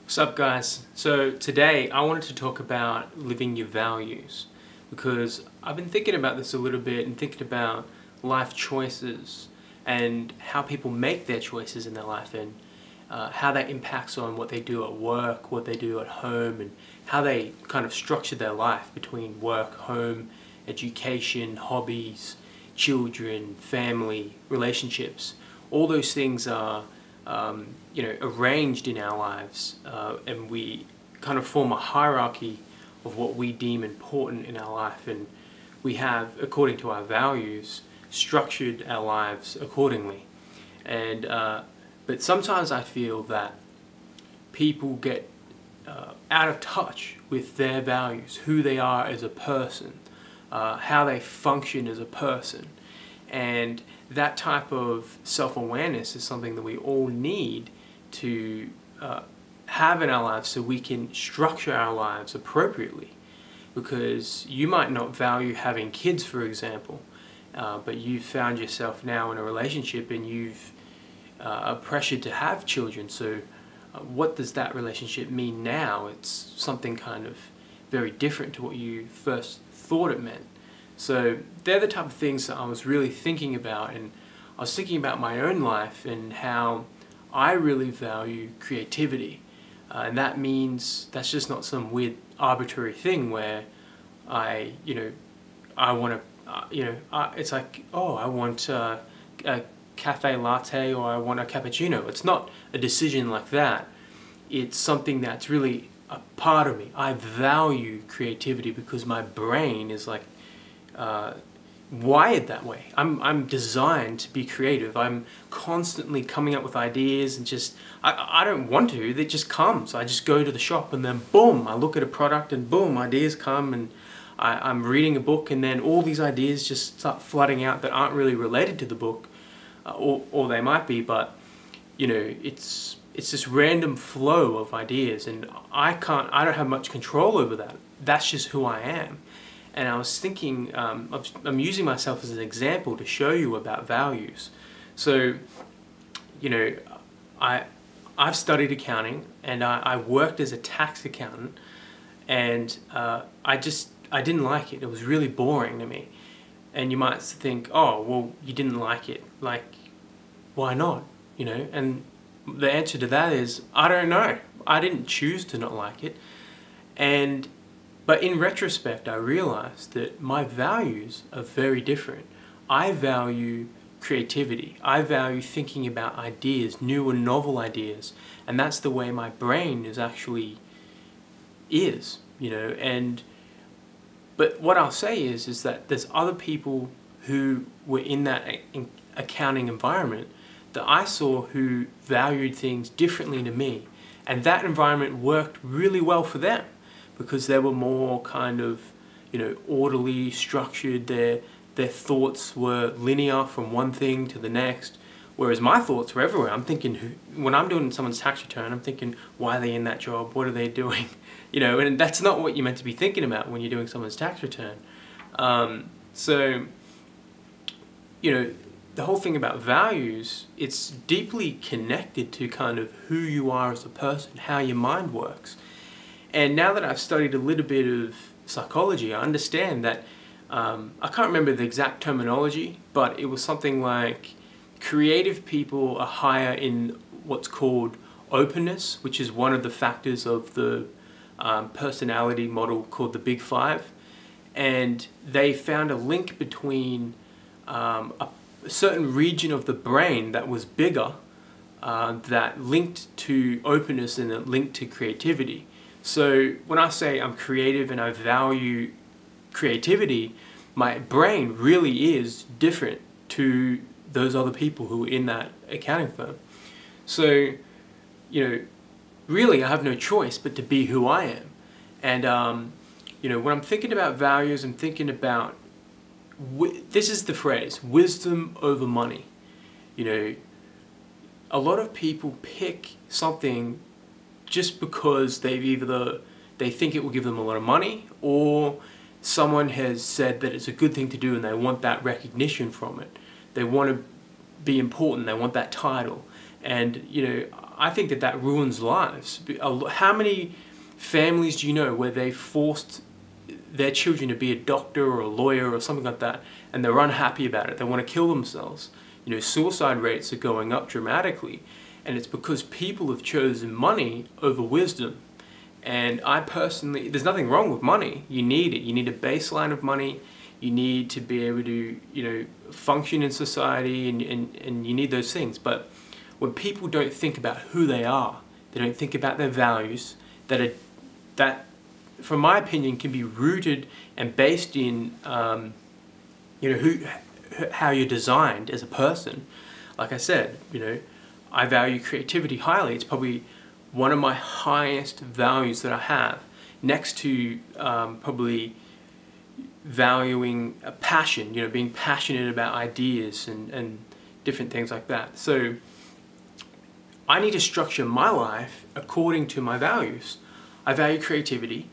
What's up, guys? So today I wanted to talk about living your values, because I've been thinking about this a little bit and thinking about life choices and how people make their choices in their life, and how that impacts on what they do at work, what they do at home, and how they kind of structure their life between work, home, education, hobbies, children, family, relationships. All those things are arranged in our lives, and we kind of form a hierarchy of what we deem important in our life, and we have, according to our values, structured our lives accordingly. And but sometimes I feel that people get out of touch with their values, who they are as a person, how they function as a person, and that type of self-awareness is something that we all need to have in our lives so we can structure our lives appropriately. Because you might not value having kids, for example, but you've found yourself now in a relationship and you've are pressured to have children. So what does that relationship mean now? It's something kind of very different to what you first thought it meant. So they're the type of things that I was really thinking about, and I was thinking about my own life and how I really value creativity. And that means that's just not some weird arbitrary thing where I want to, it's like, oh, I want a cafe latte or I want a cappuccino. It's not a decision like that. It's something that's really a part of me. I value creativity because my brain is like wired that way. I'm designed to be creative. I'm constantly coming up with ideas, and just I don't want to, they just come. So I just go to the shop and then boom, I look at a product and boom, ideas come, and I'm reading a book and then all these ideas just start flooding out that aren't really related to the book, or they might be, but it's this random flow of ideas, and I don't have much control over that. That's just who I am. And I was thinking, I'm using myself as an example to show you about values. So, I've studied accounting, and I worked as a tax accountant, and I didn't like it. It was really boring to me. And you might think, oh, well, you didn't like it. Like, why not? And the answer to that is, I don't know. I didn't choose to not like it. But in retrospect, I realized that my values are very different. I value creativity. I value thinking about ideas, new and novel ideas. And that's the way my brain is, but what I'll say is that there's other people who were in that accounting environment that I saw who valued things differently to me. And that environment worked really well for them, because they were more kind of, orderly, structured. Their thoughts were linear from one thing to the next, whereas my thoughts were everywhere. I'm thinking, when I'm doing someone's tax return, I'm thinking, why are they in that job? What are they doing? And that's not what you're meant to be thinking about when you're doing someone's tax return. The whole thing about values, it's deeply connected to kind of who you are as a person, how your mind works. And now that I've studied a little bit of psychology, I understand that, I can't remember the exact terminology, but it was something like creative people are higher in what's called openness, which is one of the factors of the personality model called the Big Five. And they found a link between a certain region of the brain that was bigger, that linked to openness and it linked to creativity. So when I say I'm creative and I value creativity, my brain really is different to those other people who are in that accounting firm. So, really I have no choice but to be who I am. And, when I'm thinking about values, I'm thinking about, this is the phrase, wisdom over money. A lot of people pick something just because they think it will give them a lot of money, or someone has said that it's a good thing to do and they want that recognition from it. They want to be important, they want that title. And I think that that ruins lives. How many families do you know where they forced their children to be a doctor or a lawyer or something like that, and they're unhappy about it, they want to kill themselves? You know, suicide rates are going up dramatically, and it's because people have chosen money over wisdom. And I personally, there's nothing wrong with money. You need it. You need a baseline of money. You need to be able to, you know, function in society, and you need those things. But when people don't think about who they are, they don't think about their values, that from my opinion can be rooted and based in, you know, how you're designed as a person. Like I said, you know, I value creativity highly. It's probably one of my highest values that I have, next to probably valuing a passion, you know, being passionate about ideas and different things like that. So I need to structure my life according to my values. I value creativity,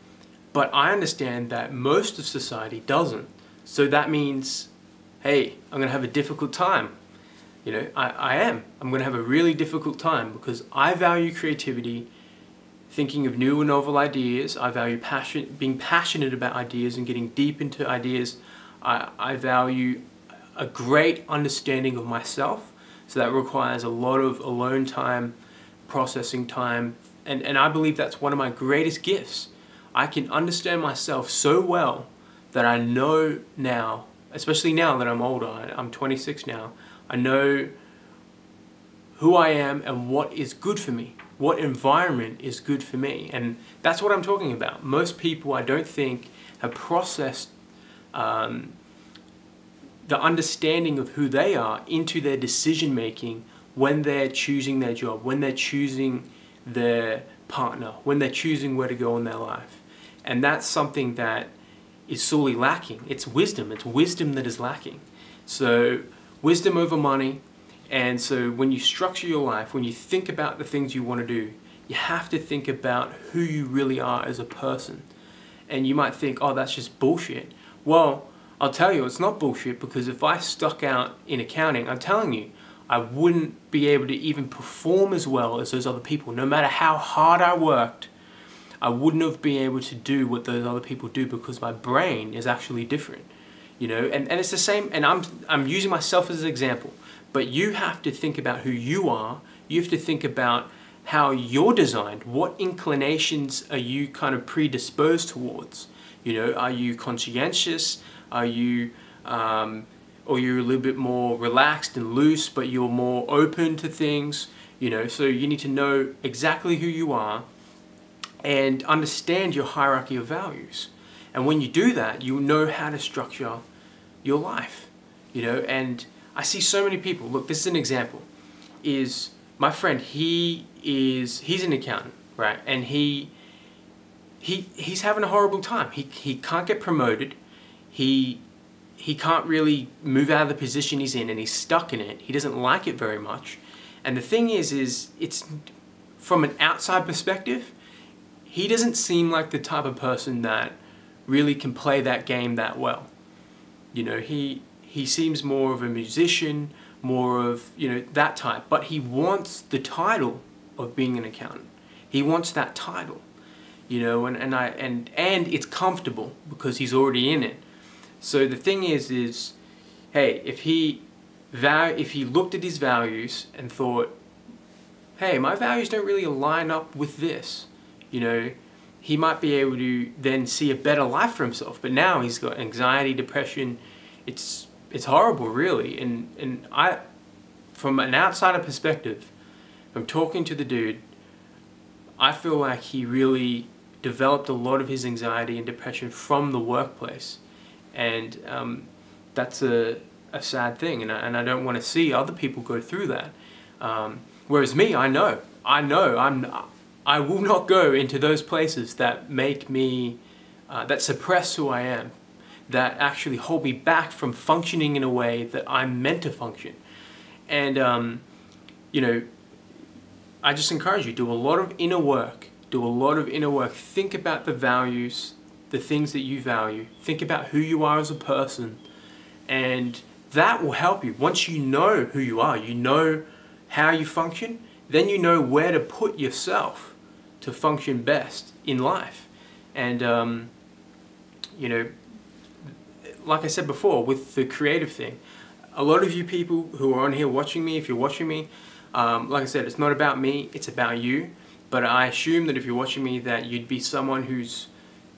but I understand that most of society doesn't. So that means, hey, I'm going to have a difficult time. You know, I'm going to have a really difficult time because I value creativity, thinking of new and novel ideas. I value being passionate about ideas and getting deep into ideas. I value a great understanding of myself. So that requires a lot of alone time, processing time. And I believe that's one of my greatest gifts. I can understand myself so well that I know now, especially now that I'm older, I'm 26 now, I know who I am and what is good for me, what environment is good for me. And that's what I'm talking about. Most people, I don't think, have processed the understanding of who they are into their decision making when they're choosing their job, when they're choosing their partner, when they're choosing where to go in their life. And that's something that is sorely lacking. It's wisdom that is lacking. So wisdom over money. And so when you structure your life, when you think about the things you want to do, you have to think about who you really are as a person. And you might think, oh, that's just bullshit. Well, I'll tell you, it's not bullshit, because if I stuck out in accounting, I'm telling you, I wouldn't be able to even perform as well as those other people. No matter how hard I worked, I wouldn't have been able to do what those other people do, because my brain is actually different. You know, and it's the same, and I'm using myself as an example, but you have to think about who you are. You have to think about how you're designed. What inclinations are you kind of predisposed towards? You know, are you conscientious? Are you, or you're a little bit more relaxed and loose, but you're more open to things? You know, so you need to know exactly who you are and understand your hierarchy of values. And when you do that, you'll know how to structure your life, you know. And I see so many people, look, this is an example, is my friend, he's an accountant, right? And he's having a horrible time. He can't get promoted. He can't really move out of the position he's in, and he's stuck in it. He doesn't like it very much. And the thing is it's from an outside perspective, he doesn't seem like the type of person that really can play that game that well. You know, he seems more of a musician, more of, you know, that type, but he wants the title of being an accountant. He wants that title, you know, and it's comfortable because he's already in it. So the thing is hey, if he looked at his values and thought, hey, my values don't really line up with this, you know, he might be able to then see a better life for himself. But now he's got anxiety, depression. It's horrible, really. And I, from an outsider perspective, from talking to the dude, I feel like he really developed a lot of his anxiety and depression from the workplace. And that's a sad thing. And I don't want to see other people go through that. Whereas me, I will not go into those places that make me, that suppress who I am, that actually hold me back from functioning in a way that I'm meant to function. And, you know, I just encourage you, do a lot of inner work. Think about the values, the things that you value. Think about who you are as a person. And that will help you. Once you know who you are, you know how you function, then you know where to put yourself to function best in life. And you know, like I said before, with the creative thing, a lot of you people who are on here watching me, if you're watching me, like I said, it's not about me, it's about you. But I assume that if you're watching me, that you'd be someone who's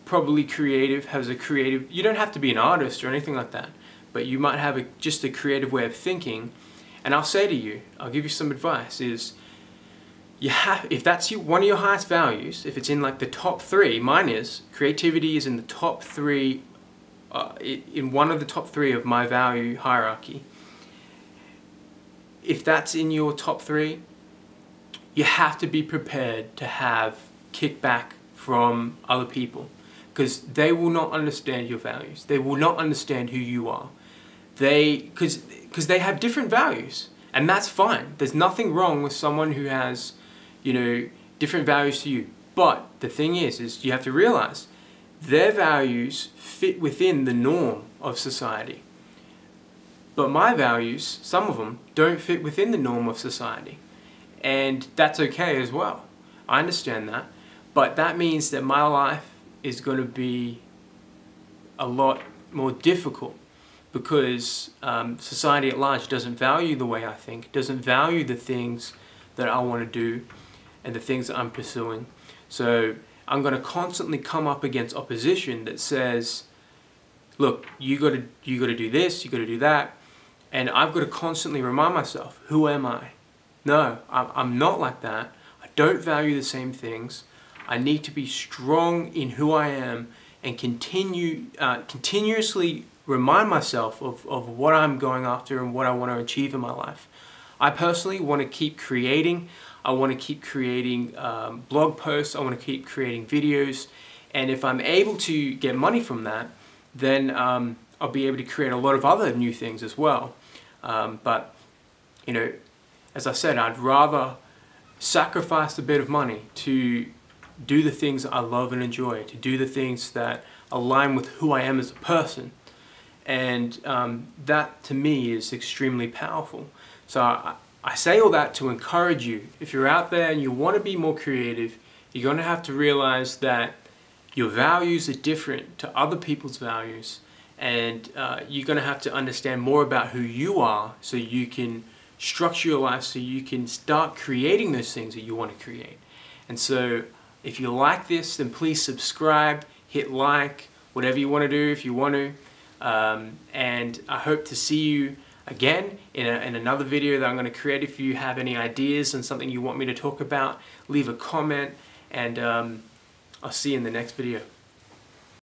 probably creative, has a creative, you don't have to be an artist or anything like that, but you might have just a creative way of thinking. And I'll say to you, I'll give you some advice, is if that's one of your highest values, if it's in like the top 3, mine is, creativity is in the top 3, in one of the top 3 of my value hierarchy. If that's in your top 3, you have to be prepared to have kickback from other people, because they will not understand your values. They will not understand who you are. Because they have different values, and that's fine. There's nothing wrong with someone who has, you know, different values to you. But the thing is you have to realize their values fit within the norm of society. But my values, some of them, don't fit within the norm of society. And that's okay as well. I understand that. But that means that my life is going to be a lot more difficult, because society at large doesn't value the way I think, doesn't value the things that I want to do and the things that I'm pursuing. So I'm going to constantly come up against opposition that says, look, you got to do this, you got to do that. And I've got to constantly remind myself, who am I? No, I'm not like that. I don't value the same things. I need to be strong in who I am and continuously remind myself of what I'm going after and what I want to achieve in my life. I personally want to keep creating. I want to keep creating blog posts. I want to keep creating videos. And if I'm able to get money from that, then I'll be able to create a lot of other new things as well. But, you know, as I said, I'd rather sacrifice a bit of money to do the things that I love and enjoy, to do the things that align with who I am as a person. And that, to me, is extremely powerful. So I say all that to encourage you. If you're out there and you want to be more creative, you're going to have to realize that your values are different to other people's values. And you're going to have to understand more about who you are, so you can structure your life, so you can start creating those things that you want to create. And so if you like this, then please subscribe, hit like, whatever you want to do if you want to. And I hope to see you again in another video that I'm going to create. If you have any ideas and something you want me to talk about, leave a comment, and I'll see you in the next video.